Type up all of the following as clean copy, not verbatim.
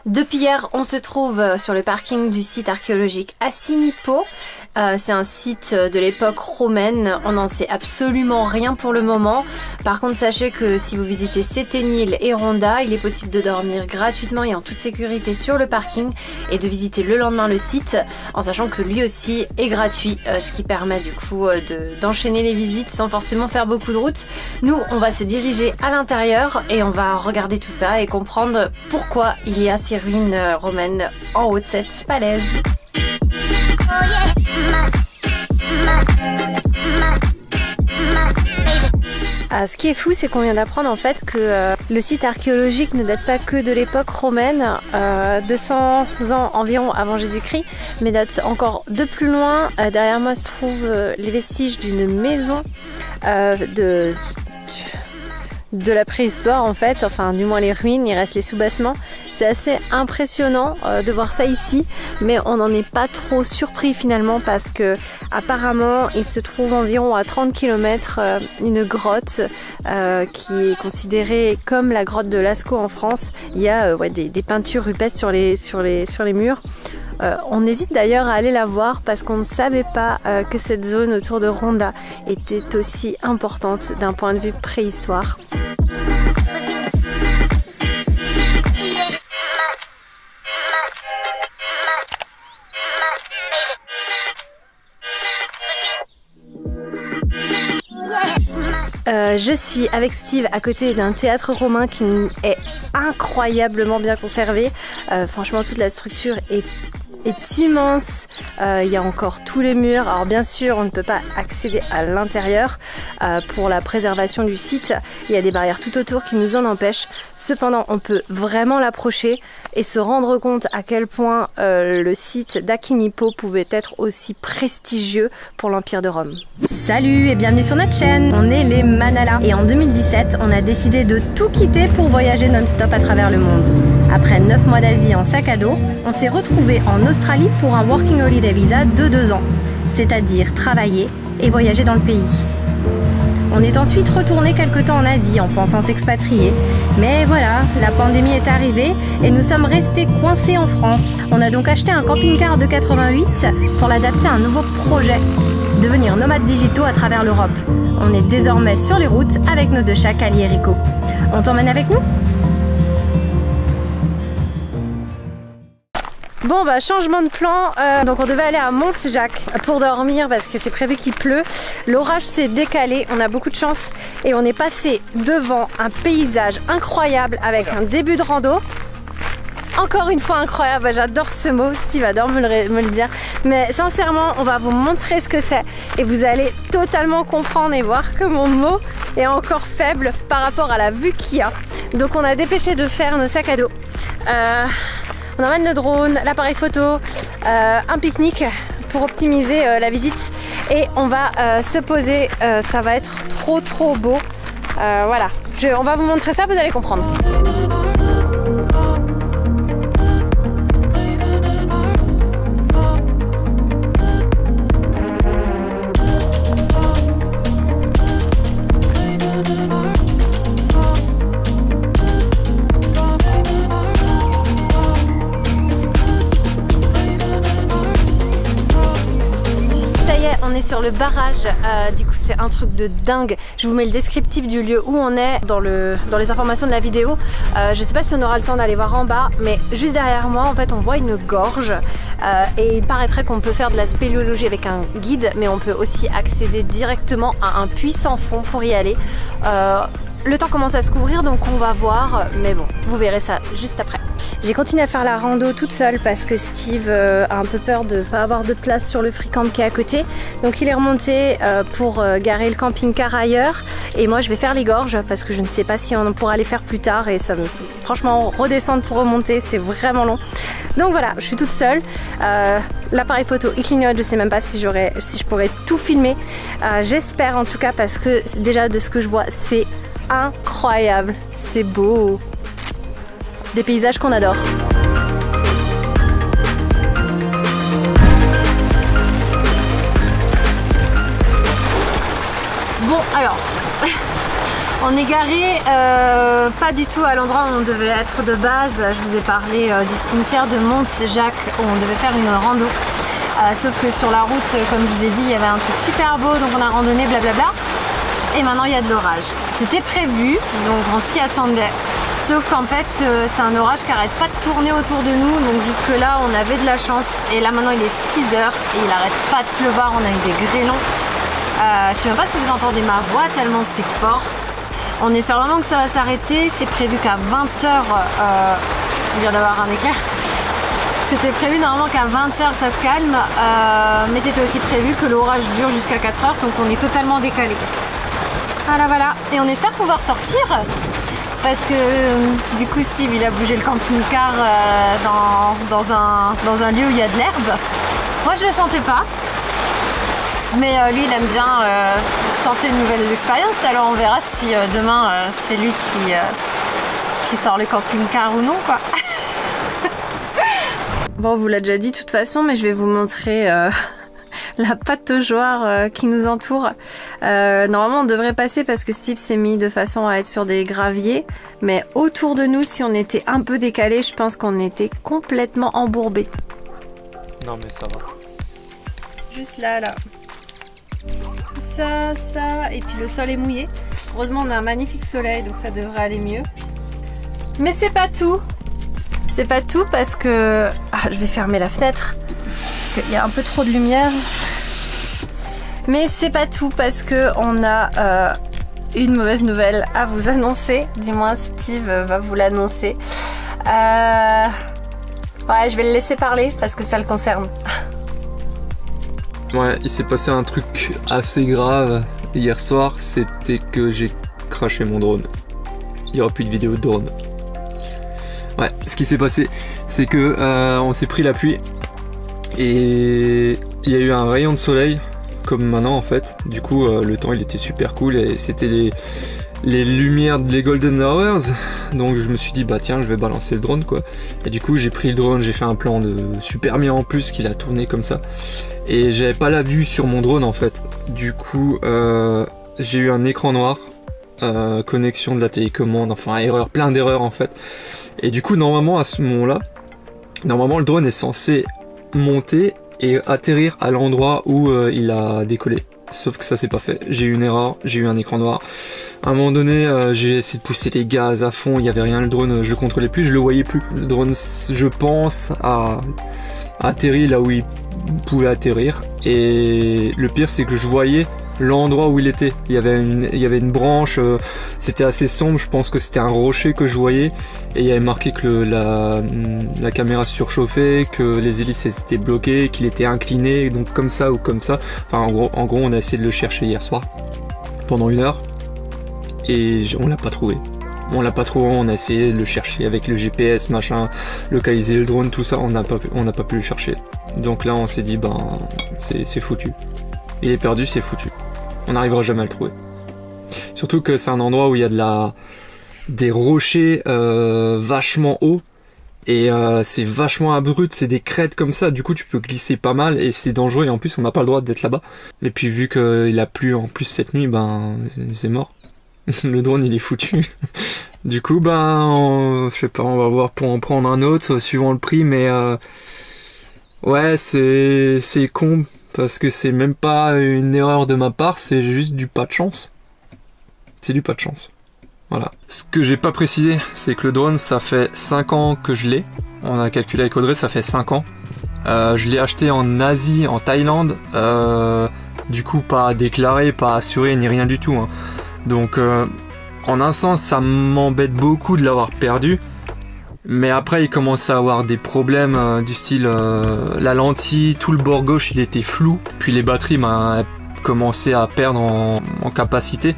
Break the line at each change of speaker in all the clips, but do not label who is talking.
Depuis hier, on se trouve sur le parking du site archéologique Assinippo. C'est un site de l'époque romaine, on n'en sait absolument rien pour le moment. Par contre, sachez que si vous visitez Setenil et Ronda, il est possible de dormir gratuitement et en toute sécurité sur le parking et de visiter le lendemain le site, en sachant que lui aussi est gratuit, ce qui permet du coup d'enchaîner les visites sans forcément faire beaucoup de route. Nous, on va se diriger à l'intérieur et on va regarder tout ça et comprendre pourquoi il y a ces ruines romaines en haut de cette falaise. Ce qui est fou, c'est qu'on vient d'apprendre en fait que le site archéologique ne date pas que de l'époque romaine, 200 ans environ avant Jésus-Christ, mais date encore de plus loin. Derrière moi se trouvent les vestiges d'une maison de la préhistoire en fait, enfin du moins les ruines, il reste les sous-bassements. C'est assez impressionnant de voir ça ici, mais on n'en est pas trop surpris finalement parce que apparemment il se trouve environ à 30 km une grotte qui est considérée comme la grotte de Lascaux en France. Il y a des peintures rupestres sur les murs. On hésite d'ailleurs à aller la voir parce qu'on ne savait pas que cette zone autour de Ronda était aussi importante d'un point de vue préhistoire. Je suis avec Steve à côté d'un théâtre romain qui est incroyablement bien conservé. Franchement, toute la structure est immense. Il y a encore tous les murs. Alors bien sûr, on ne peut pas accéder à l'intérieur pour la préservation du site. Il y a des barrières tout autour qui nous en empêchent. Cependant, on peut vraiment l'approcher et se rendre compte à quel point le site d'Assinippo pouvait être aussi prestigieux pour l'Empire de Rome. Salut et bienvenue sur notre chaîne. On est les Manala et en 2017, on a décidé de tout quitter pour voyager non-stop à travers le monde. Après 9 mois d'Asie en sac à dos, on s'est retrouvé en Australie pour un Working Holiday Visa de 2 ans, c'est-à-dire travailler et voyager dans le pays. On est ensuite retourné quelque temps en Asie en pensant s'expatrier, mais voilà, la pandémie est arrivée et nous sommes restés coincés en France. On a donc acheté un camping-car de 88 pour l'adapter à un nouveau projet, devenir nomades digitaux à travers l'Europe. On est désormais sur les routes avec nos 2 chats Kali et Rico. On t'emmène avec nous ? Bon bah changement de plan, donc on devait aller à Montjacques pour dormir parce que c'est prévu qu'il pleut. L'orage s'est décalé, on a beaucoup de chance et on est passé devant un paysage incroyable avec un début de rando. Encore une fois incroyable, j'adore ce mot, Steve adore me le dire. Mais sincèrement, on va vous montrer ce que c'est et vous allez totalement comprendre et voir que mon mot est encore faible par rapport à la vue qu'il y a. Donc on a dépêché de faire nos sacs à dos. On emmène le drone, l'appareil photo, un pique-nique pour optimiser la visite et on va se poser, ça va être trop beau. Voilà, on va vous montrer ça, vous allez comprendre. On est sur le barrage, du coup c'est un truc de dingue. Je vous mets le descriptif du lieu où on est dans les informations de la vidéo. Je sais pas si on aura le temps d'aller voir en bas, mais juste derrière moi en fait on voit une gorge et il paraîtrait qu'on peut faire de la spéléologie avec un guide, mais on peut aussi accéder directement à un puits sans fond pour y aller. Le temps commence à se couvrir donc on va voir, mais bon, vous verrez ça juste après. J'ai continué à faire la rando toute seule parce que Steve a un peu peur de ne pas avoir de place sur le free-camp qui est à côté. Donc il est remonté pour garer le camping-car ailleurs. Et moi je vais faire les gorges parce que je ne sais pas si on pourra les faire plus tard. Et ça me... franchement, redescendre pour remonter, c'est vraiment long. Donc voilà, je suis toute seule. L'appareil photo il clignote, je sais même pas si je pourrais tout filmer. J'espère en tout cas parce que déjà de ce que je vois, c'est incroyable, c'est beau. Des paysages qu'on adore. Bon alors, On est garé pas du tout à l'endroit où on devait être de base. Je vous ai parlé du cimetière de Monte-Jacques où on devait faire une rando. Sauf que sur la route, comme je vous ai dit, il y avait un truc super beau, donc on a randonné blablabla. Et maintenant il y a de l'orage. C'était prévu, donc on s'y attendait. Sauf qu'en fait, c'est un orage qui arrête pas de tourner autour de nous. Donc jusque là, on avait de la chance. Et là maintenant, il est 6 h et il arrête pas de pleuvoir. On a eu des grêlons. Je sais même pas si vous entendez ma voix tellement c'est fort. On espère vraiment que ça va s'arrêter. C'est prévu qu'à 20 h, il vient d'avoir un éclair. C'était prévu normalement qu'à 20 h ça se calme. Mais c'était aussi prévu que l'orage dure jusqu'à 4 h. Donc on est totalement décalé. Voilà, voilà. Et on espère pouvoir sortir. Parce que du coup Steve il a bougé le camping-car dans un lieu où il y a de l'herbe. Moi je le sentais pas. Mais lui il aime bien tenter de nouvelles expériences. Alors on verra si demain c'est lui qui sort le camping-car ou non quoi. Bon, on vous l'a déjà dit de toute façon, mais je vais vous montrer la pataugeoire qui nous entoure. Normalement on devrait passer parce que Steve s'est mis de façon à être sur des graviers, mais autour de nous, si on était un peu décalé, je pense qu'on était complètement embourbé.
Non mais ça va.
Juste là, là. Tout ça, ça, et puis le sol est mouillé. Heureusement on a un magnifique soleil, donc ça devrait aller mieux. Mais c'est pas tout. C'est pas tout parce que... Ah, je vais fermer la fenêtre. Parce qu'il y a un peu trop de lumière. Mais c'est pas tout parce que on a une mauvaise nouvelle à vous annoncer. Du moins Steve va vous l'annoncer. Ouais, je vais le laisser parler parce que ça le concerne.
Ouais, il s'est passé un truc assez grave hier soir, c'était que j'ai craché mon drone. Il n'y aura plus de vidéo de drone. Ouais, ce qui s'est passé, c'est que on s'est pris la pluie et il y a eu un rayon de soleil, comme maintenant en fait. Du coup, le temps il était super cool et c'était les lumières, les golden hours. Donc je me suis dit bah tiens, je vais balancer le drone quoi. Et du coup j'ai pris le drone, j'ai fait un plan de super bien en plus qu'il a tourné comme ça. Et j'avais pas la vue sur mon drone en fait. Du coup j'ai eu un écran noir, connexion de la télécommande, enfin erreur, plein d'erreurs en fait. Et du coup normalement à ce moment là, normalement le drone est censé monter et atterrir à l'endroit où il a décollé. Sauf que ça s'est pas fait. J'ai eu une erreur, j'ai eu un écran noir. À un moment donné, j'ai essayé de pousser les gaz à fond, il y avait rien, le drone je le contrôlais plus, je le voyais plus. Le drone, je pense, a atterri là où il pouvait atterrir. Et le pire c'est que je voyais l'endroit où il était. Il y avait une branche, c'était assez sombre, je pense que c'était un rocher que je voyais. Et il y avait marqué que la caméra surchauffait, que les hélices étaient bloquées, qu'il était incliné, donc comme ça ou comme ça. Enfin en gros on a essayé de le chercher hier soir, pendant 1 heure. Et on l'a pas trouvé. On l'a pas trouvé, on a essayé de le chercher avec le GPS, machin, localiser le drone, tout ça, on n'a pas pu le chercher. Donc là on s'est dit ben c'est foutu. Il est perdu, c'est foutu. On n'arrivera jamais à le trouver. Surtout que c'est un endroit où il y a des rochers vachement hauts et c'est vachement abrupt, c'est des crêtes comme ça, du coup tu peux glisser pas mal et c'est dangereux et en plus on n'a pas le droit d'être là-bas. Et puis vu qu'il a plu en plus cette nuit, ben c'est mort. Le drone il est foutu. Du coup ben je sais pas, on va voir pour en prendre un autre suivant le prix, mais ouais c'est con. Parce que c'est même pas une erreur de ma part, c'est juste du pas de chance. C'est du pas de chance. Voilà. Ce que j'ai pas précisé, c'est que le drone, ça fait 5 ans que je l'ai. On a calculé avec Audrey, ça fait 5 ans. Je l'ai acheté en Asie, en Thaïlande. Du coup, pas déclaré, pas assuré, ni rien du tout. Hein. Donc, en un sens, ça m'embête beaucoup de l'avoir perdu. Mais après il commençait à avoir des problèmes du style la lentille, tout le bord gauche il était flou, puis les batteries commençaient à perdre en capacité.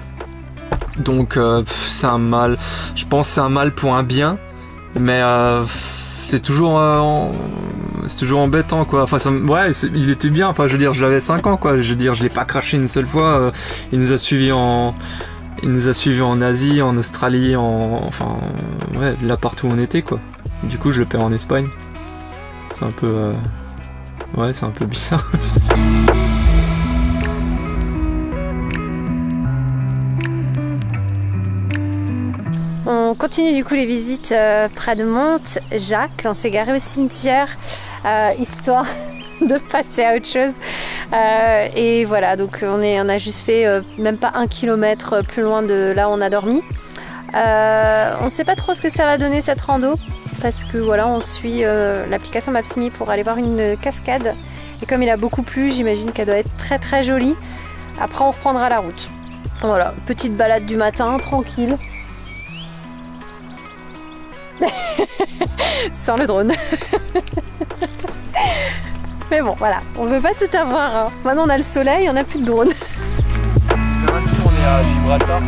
Donc c'est un mal, je pense que c'est un mal pour un bien, mais c'est toujours embêtant quoi. Enfin ouais, il était bien, enfin je veux dire j'avais 5 ans quoi, je veux dire je l'ai pas craché une seule fois, il nous a suivis en Asie, en Australie, enfin ouais, là partout où on était quoi. Du coup je le perds en Espagne. C'est un peu ouais, c'est un peu bizarre.
continue du coup les visites près de Monte-Jacques. On s'est garé au cimetière histoire de passer à autre chose. Et voilà, donc on a juste fait même pas 1 kilomètre plus loin de là où on a dormi. On ne sait pas trop ce que ça va donner cette rando parce que voilà, on suit l'application Maps.me pour aller voir une cascade. Et comme il a beaucoup plu, j'imagine qu'elle doit être très très jolie. Après on reprendra la route. Voilà, petite balade du matin, tranquille. Sans le drone. Mais bon, voilà, on veut pas tout avoir. Hein. Maintenant on a le soleil, on n'a plus de drone.
On est à Gibraltar.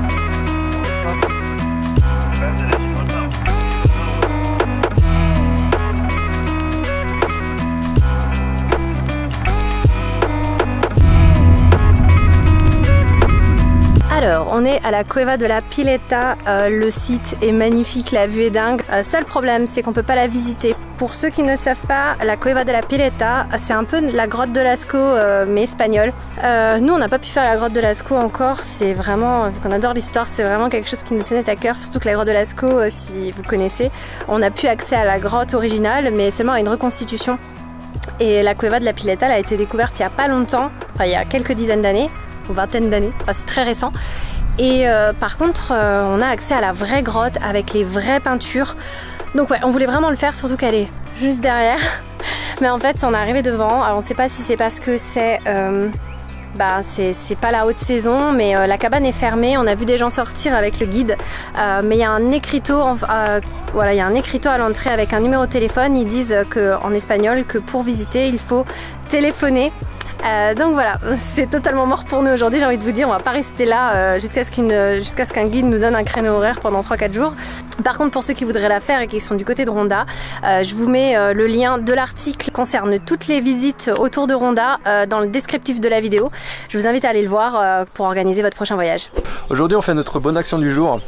Alors, on est à la Cueva de la Pileta, le site est magnifique, la vue est dingue. Seul problème, c'est qu'on peut pas la visiter. Pour ceux qui ne savent pas, la Cueva de la Pileta, c'est un peu la grotte de Lascaux, mais espagnole. Nous, on n'a pas pu faire la grotte de Lascaux encore, c'est vraiment, vu qu'on adore l'histoire, c'est vraiment quelque chose qui nous tenait à cœur, surtout que la grotte de Lascaux, si vous connaissez, on a pu accès à la grotte originale, mais seulement à une reconstitution. Et la Cueva de la Pileta, elle a été découverte il n'y a pas longtemps, enfin il y a quelques dizaines d'années, ou vingtaine d'années, enfin c'est très récent. Et par contre on a accès à la vraie grotte avec les vraies peintures. Donc ouais, on voulait vraiment le faire, surtout qu'elle est juste derrière. Mais en fait on est arrivé devant, alors on sait pas si c'est parce que c'est pas la haute saison, mais la cabane est fermée, on a vu des gens sortir avec le guide, mais il y a un écriteau, voilà, il y a un écriteau à l'entrée avec un numéro de téléphone. Ils disent en espagnol que pour visiter il faut téléphoner. Donc voilà, c'est totalement mort pour nous aujourd'hui, j'ai envie de vous dire, on va pas rester là jusqu'à ce qu'un guide nous donne un créneau horaire pendant 3-4 jours. Par contre, pour ceux qui voudraient la faire et qui sont du côté de Ronda, je vous mets le lien de l'article qui concerne toutes les visites autour de Ronda dans le descriptif de la vidéo. Je vous invite à aller le voir pour organiser votre prochain voyage.
Aujourd'hui on fait notre bonne action du jour.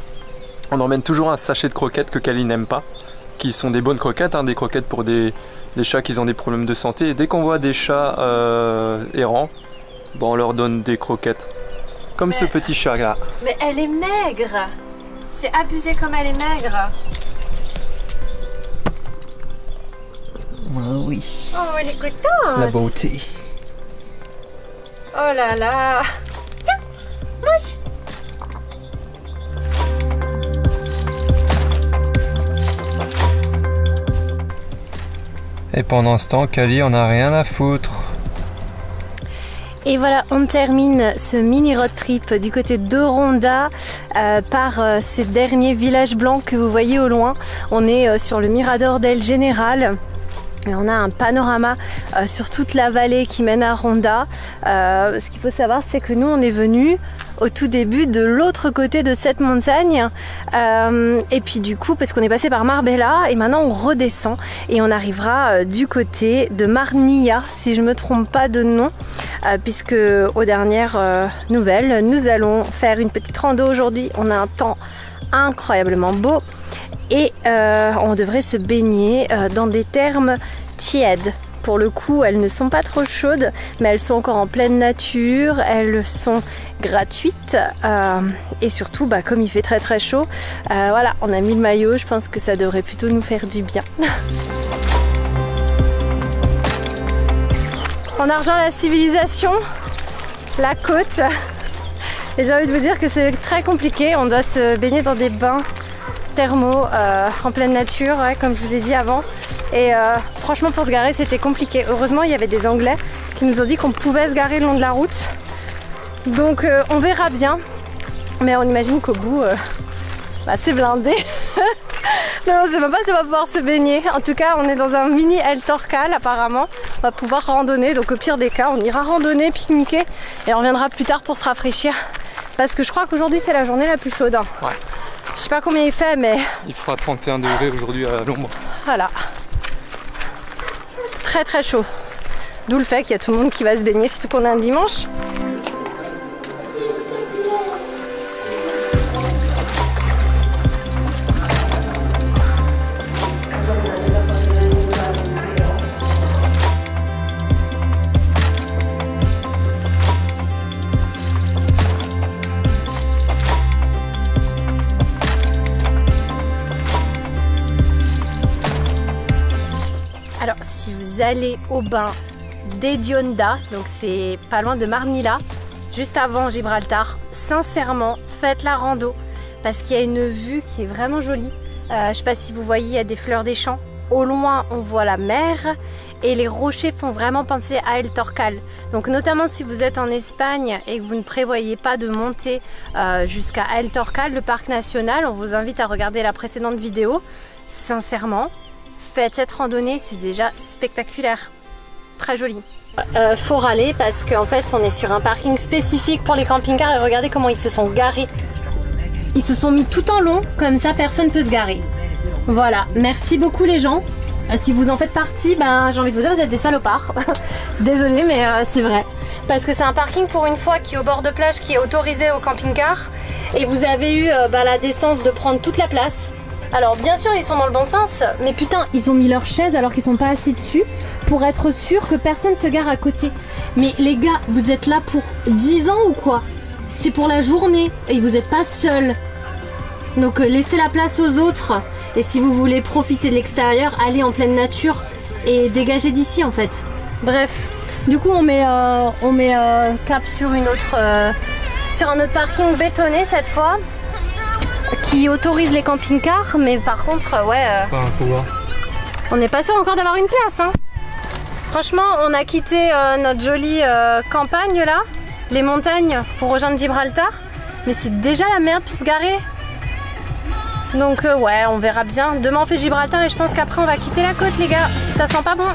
On emmène toujours un sachet de croquettes que Kali n'aime pas, qui sont des bonnes croquettes, hein, des croquettes pour des chats qui ont des problèmes de santé. Et dès qu'on voit des chats errants, bon, on leur donne des croquettes. Comme ce petit chat là.
Mais elle est maigre. C'est abusé comme elle est maigre.
Oh, oui.
Oh, elle est contente.
La beauté.
Oh là là. Tiens, mange.
Et pendant ce temps, Kali en a rien à foutre.
Et voilà, on termine ce mini road trip du côté de Ronda par ces derniers villages blancs que vous voyez au loin. On est sur le Mirador del General. Et on a un panorama sur toute la vallée qui mène à Ronda. Ce qu'il faut savoir, c'est que nous, on est venus au tout début de l'autre côté de cette montagne. Et puis du coup, parce qu'on est passé par Marbella, et maintenant on redescend et on arrivera du côté de Marnilla, si je me trompe pas de nom, puisque aux dernières nouvelles, nous allons faire une petite rando aujourd'hui. On a un temps incroyablement beau. Et on devrait se baigner dans des thermes tièdes. Pour le coup, elles ne sont pas trop chaudes, mais elles sont encore en pleine nature, elles sont gratuites et surtout, comme il fait très très chaud, voilà, on a mis le maillot, je pense que ça devrait plutôt nous faire du bien. En argent, la civilisation, la côte, et j'ai envie de vous dire que c'est très compliqué, on doit se baigner dans des bains thermaux en pleine nature, ouais, comme je vous ai dit avant. Et franchement, pour se garer, c'était compliqué. Heureusement, il y avait des Anglais qui nous ont dit qu'on pouvait se garer le long de la route. Donc on verra bien. Mais on imagine qu'au bout, c'est blindé. Non, je sais même pas si on va pouvoir se baigner. En tout cas, on est dans un mini El Torcal apparemment. On va pouvoir randonner. Donc au pire des cas, on ira randonner, pique-niquer. Et on reviendra plus tard pour se rafraîchir. Parce que je crois qu'aujourd'hui, c'est la journée la plus chaude.
Ouais.
Je sais pas combien il fait, mais...
Il fera 31 degrés aujourd'hui à l'ombre.
Voilà. Très très chaud. D'où le fait qu'il y a tout le monde qui va se baigner, surtout qu'on est un dimanche. Alors si vous allez au bain d'Edionda, donc c'est pas loin de Marnila, juste avant Gibraltar, sincèrement faites la rando parce qu'il y a une vue qui est vraiment jolie. Je sais pas si vous voyez, il y a des fleurs des champs. Au loin on voit la mer et les rochers font vraiment penser à El Torcal. Donc notamment si vous êtes en Espagne et que vous ne prévoyez pas de monter jusqu'à El Torcal, le parc national, on vous invite à regarder la précédente vidéo. Sincèrement, faites cette randonnée, c'est déjà spectaculaire, très joli. Faut râler parce qu'en fait on est sur un parking spécifique pour les camping-cars et regardez comment ils se sont garés. Ils se sont mis tout en long, comme ça personne peut se garer. Voilà, merci beaucoup les gens. Si vous en faites partie, ben, j'ai envie de vous dire, vous êtes des salopards. Désolée, mais c'est vrai. Parce que c'est un parking pour une fois qui est au bord de plage, qui est autorisé au camping-car. Et vous avez eu la décence de prendre toute la place. Alors bien sûr, ils sont dans le bon sens, mais putain, ils ont mis leurs chaises alors qu'ils sont pas assis dessus pour être sûr que personne se gare à côté. Mais les gars, vous êtes là pour 10 ans ou quoi? C'est pour la journée et vous n'êtes pas seuls. Donc laissez la place aux autres. Et si vous voulez profiter de l'extérieur, allez en pleine nature et dégagez d'ici en fait. Bref, du coup on met cap sur une autre, sur un autre parking bétonné cette fois, qui autorise les camping-cars, mais par contre ouais, on n'est pas sûr encore d'avoir une place. Hein. Franchement, on a quitté notre jolie campagne là, les montagnes pour rejoindre Gibraltar, mais c'est déjà la merde pour se garer. Donc ouais, on verra bien. Demain on fait Gibraltar et je pense qu'après on va quitter la côte les gars. Ça sent pas bon.